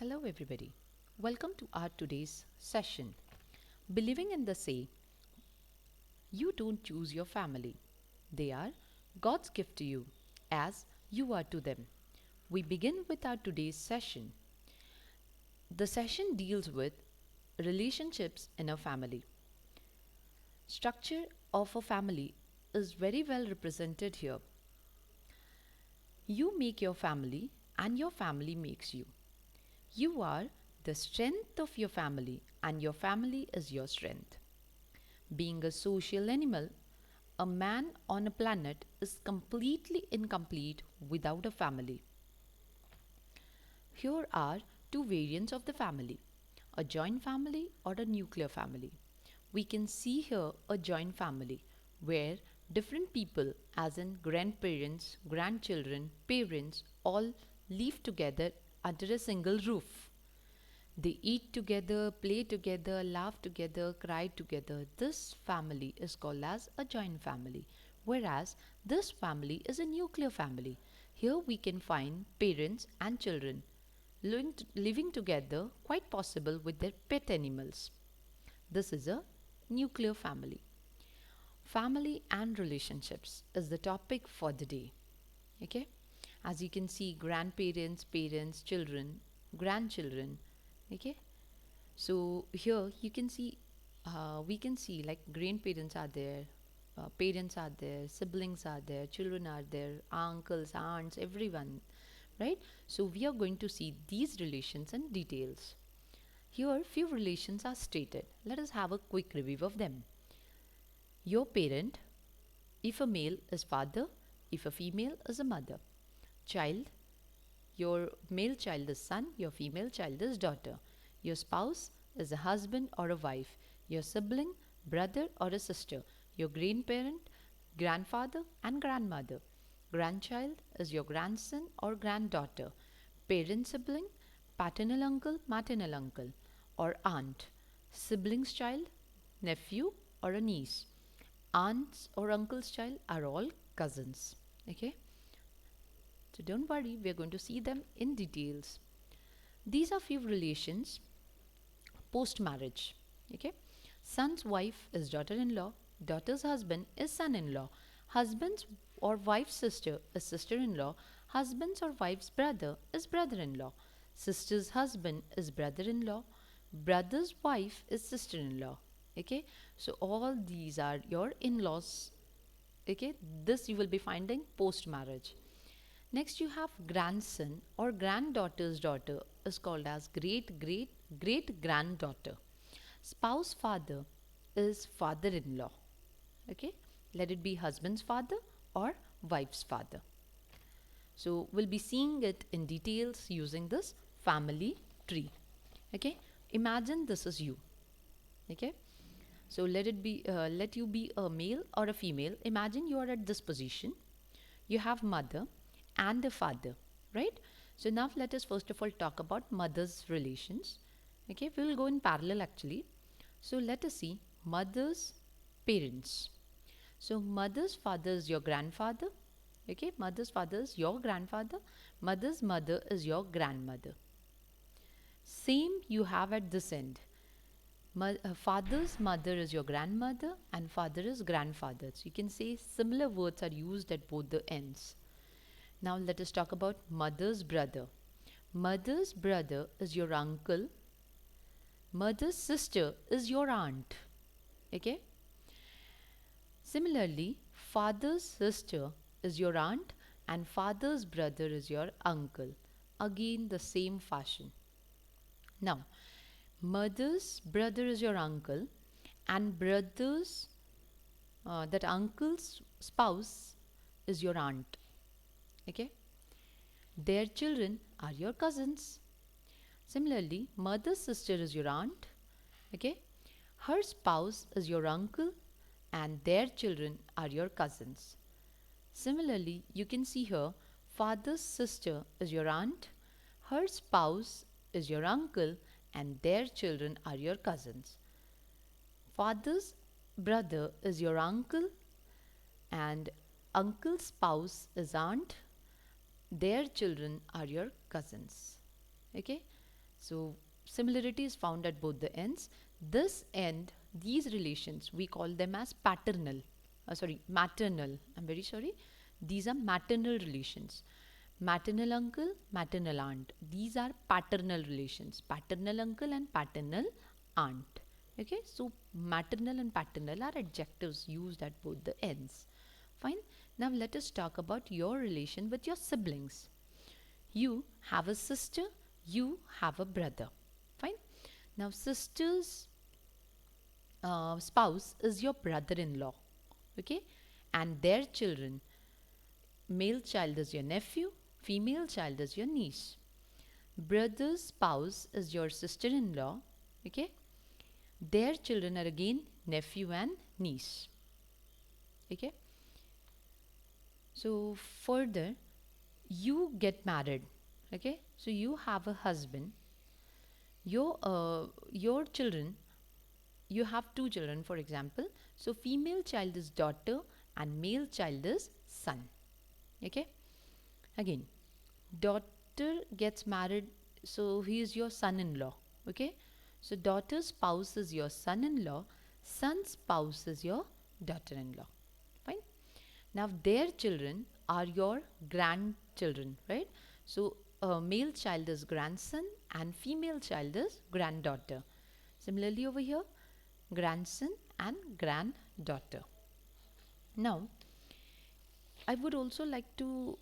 Hello, everybody. Welcome to our today's session. Believing in the say, you don't choose your family. They are God's gift to you as you are to them. We begin with our today's session. The session deals with relationships in a family. Structure of a family is very well represented here. You make your family and your family makes you. You are the strength of your family and your family is your strength. Being a social animal, a man on a planet is completely incomplete without a family. Here are two variants of the family, a joint family or a nuclear family. We can see here a joint family where different people, as in grandparents, grandchildren, parents, all live together under a single roof. They eat together, play together, laugh together, cry together. This family is called as a joint family, whereas this family is a nuclear family. Here we can find parents and children living together, quite possible with their pet animals. This is a nuclear family. Family and relationships is the topic for the day. Okay? As you can see, grandparents, parents, children, grandchildren. Okay? So here you can see, we can see like grandparents are there, parents are there, siblings are there, children are there, uncles, aunts, everyone, right? So we are going to see these relations and details. Here few relations are stated. Let us have a quick review of them. Your parent, if a male is father, if a female is a mother. Child, your male child is son, your female child is daughter. Your spouse is a husband or a wife. Your sibling, brother or a sister. Your grandparent, grandfather and grandmother. Grandchild is your grandson or granddaughter. Parent sibling, paternal uncle, maternal uncle or aunt. Sibling's child, nephew or a niece. Aunts or uncle's child are all cousins. Okay? So don't worry, we are going to see them in details. These are few relations post marriage. Okay? Son's wife is daughter-in-law, daughter's husband is son-in-law, husband's or wife's sister is sister-in-law, husband's or wife's brother is brother-in-law, sister's husband is brother-in-law, brother's wife is sister-in-law. Okay? So all these are your in-laws. Okay? This you will be finding post marriage. Next, you have grandson or granddaughter's daughter is called as great granddaughter. Spouse father is father in law. Okay, let it be husband's father or wife's father. So, we'll be seeing it in details using this family tree. Okay, imagine this is you. Okay, so let you be a male or a female. Imagine you are at this position. You have mother and a father, right? So now let us first of all talk about mother's relations. Okay, we will go in parallel actually. So let us see mother's parents. So mother's father is your grandfather. Okay, mother's father is your grandfather. Mother's mother is your grandmother. Same you have at this end. Father's mother is your grandmother and father is grandfather. So you can say similar words are used at both the ends. Now let us talk about mother's brother. Mother's brother is your uncle. Mother's sister is your aunt. Okay? Similarly, father's sister is your aunt and father's brother is your uncle. Again, the same fashion. Now, mother's brother is your uncle and that uncle's spouse is your aunt. Okay? Their children are your cousins. Similarly, mother's sister is your aunt. Okay? Her spouse is your uncle and their children are your cousins. Similarly, you can see here father's sister is your aunt, her spouse is your uncle and their children are your cousins. Father's brother is your uncle and uncle's spouse is aunt, their children are your cousins. Okay, So similarity is found at both the ends. This end, these relations, we call them as paternal. Maternal. I'm very sorry. These are maternal relations. Maternal uncle, maternal aunt. These are paternal relations. Paternal uncle and paternal aunt. Okay, so maternal and paternal are adjectives used at both the ends. Fine. Now let us talk about your relation with your siblings. You have a sister, you have a brother. Fine. Now, sister's spouse is your brother in law. Okay. And their children, male child is your nephew, female child is your niece. Brother's spouse is your sister in law. Okay. Their children are again nephew and niece. Okay. So, further, you get married. Okay. So, you have a husband. Your children, you have two children, for example. So female child is daughter and male child is son. Okay. Again, daughter gets married, so he is your son-in-law. Okay. So daughter's spouse is your son-in-law, son's spouse is your daughter-in-law. Fine. Now their children are your grandchildren, right? So male child is grandson and female child is granddaughter. Similarly over here, grandson and granddaughter. Now, I would also like to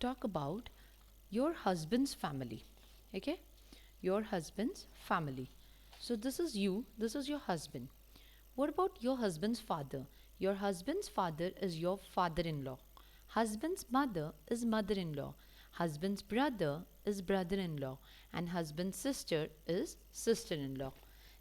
talk about your husband's family. Okay? Your husband's family. So, this is you, this is your husband. What about your husband's father? Your husband's father is your father in law. Husband's mother is mother in law. Husband's brother is brother in law. And husband's sister is sister in law.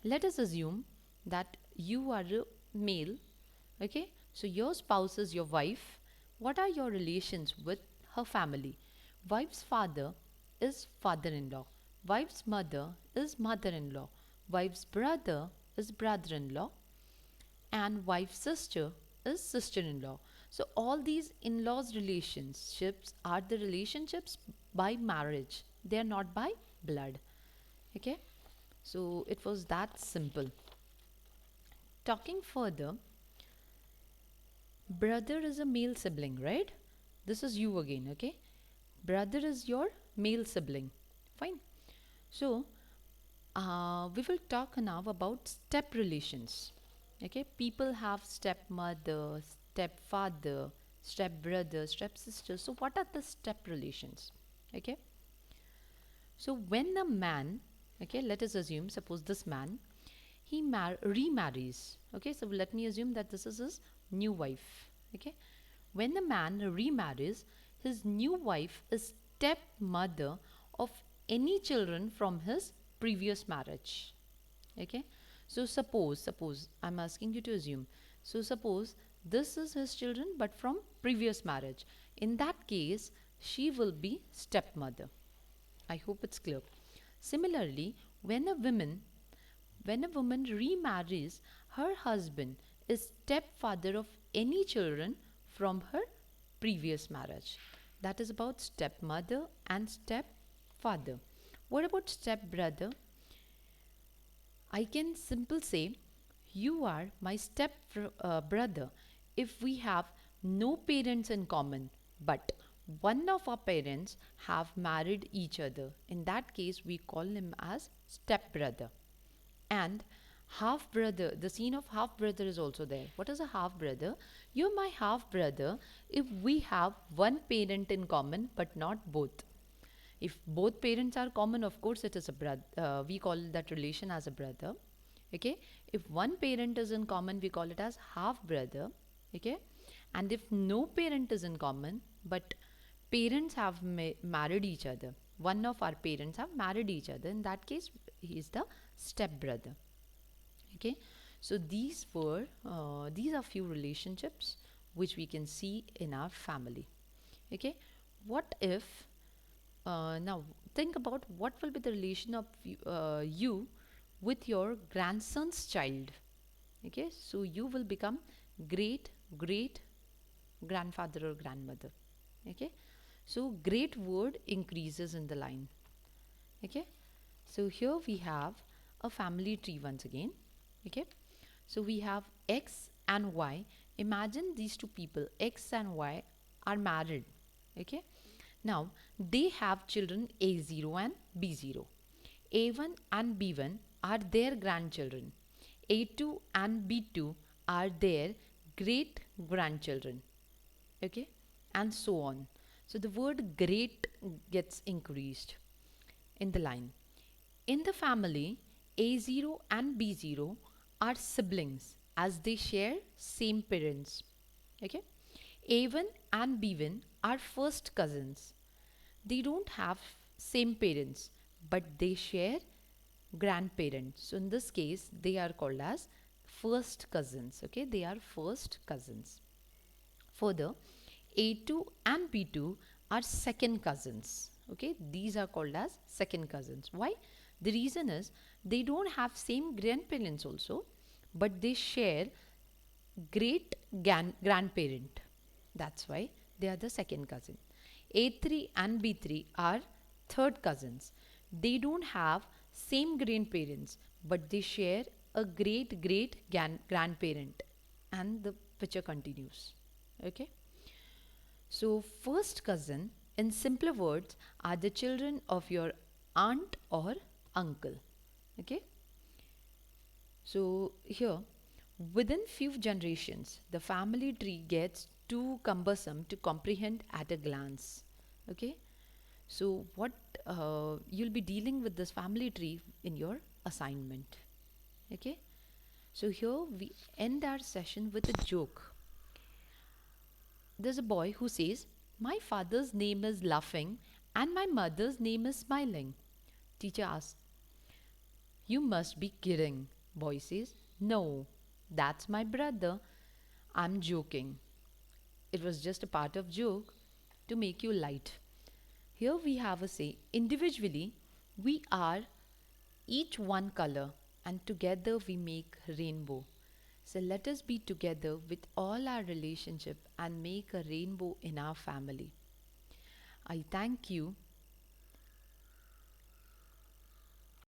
Let us assume that you are a male. Okay, so your spouse is your wife. What are your relations with her family? Wife's father is father in law. Wife's mother is mother in law. Wife's brother is brother in law. And wife's sister is sister in law. So, all these in laws relationships are the relationships by marriage, they are not by blood. Okay, so it was that simple. Talking further, brother is a male sibling, right? This is you again, okay? Brother is your male sibling. Fine. So, we will talk now about step relations. Okay, people have stepmother, stepfather, stepbrother, stepsister. So, what are the step relations? Okay, so when a man, okay, let us assume, suppose this man, he remarries. Okay, so let me assume that this is his new wife. Okay, when a man remarries, his new wife is stepmother of any children from his previous marriage. Okay, so suppose I'm asking you to assume, so suppose this is his children but from previous marriage. In that case, she will be stepmother. I hope it's clear. Similarly, when a woman remarries, her husband is stepfather of any children from her previous marriage. That is about stepmother and stepfather. What about stepbrother? I can simply say, you are my step brother if we have no parents in common, but one of our parents have married each other. In that case, we call him as stepbrother. And half brother, the scene of half brother is also there. What is a half brother? You're my half brother if we have one parent in common, but not both. If both parents are common, of course it is a brother. We call that relation as a brother. Okay. If one parent is in common, we call it as half brother. Okay. And if no parent is in common, but parents have married each other, one of our parents have married each other, in that case he is the step brother. Okay, so these are few relationships which we can see in our family. Okay, what if now think about what will be the relation of you with your grandson's child. Okay, so you will become great great grandfather or grandmother. Okay, so great word increases in the line. Okay, So here we have a family tree once again. Okay. So we have X and Y. Imagine these two people, X and Y, are married. Okay. Now they have children A0 and B0. A1 and B1 are their grandchildren. A2 and B2 are their great grandchildren. Okay, and so on. So the word great gets increased in the line. In the family, A0 and B0 are siblings as they share same parents. Okay, A1 and B1 are first cousins. They don't have same parents, but they share grandparents. So in this case, they are called as first cousins. Okay, they are first cousins. Further, A2 and B2 are second cousins. Okay, these are called as second cousins. Why? The reason is they don't have same grandparents also, but they share great grandparent. That's why they are the second cousin. A3 and B3 are third cousins. They don't have same grandparents, but they share a great great grandparent. And the picture continues. Okay. So, first cousin, in simpler words, are the children of your aunt or uncle. Okay. So, here, within few generations, the family tree gets too cumbersome to comprehend at a glance. Okay. So, what you'll be dealing with this family tree in your assignment. Okay. So, here we end our session with a joke. There's a boy who says, "My father's name is Laughing and my mother's name is Smiling." Teacher asks, "You must be kidding." Boy says, "No, that's my brother. I'm joking. It was just a part of joke to make you light." Here we have a say, individually, we are each one color and together we make rainbow. So let us be together with all our relationship and make a rainbow in our family. I thank you